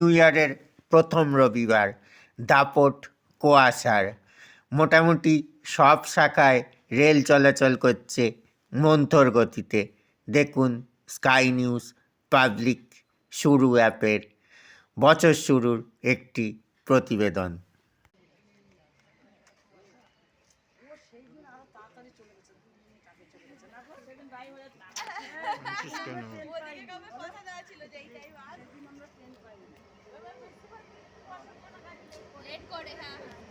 ইয়ারের প্রথম রবিবার, দাপট কুয়াশার। মোটামুটি সব শাখায় রেল চলাচল করছে মন্থর গতিতে। দেখুন স্কাই নিউজ পাবলিক শুরু অ্যাপের বছর শুরুর একটি প্রতিবেদন। লেট করে, হ্যাঁ।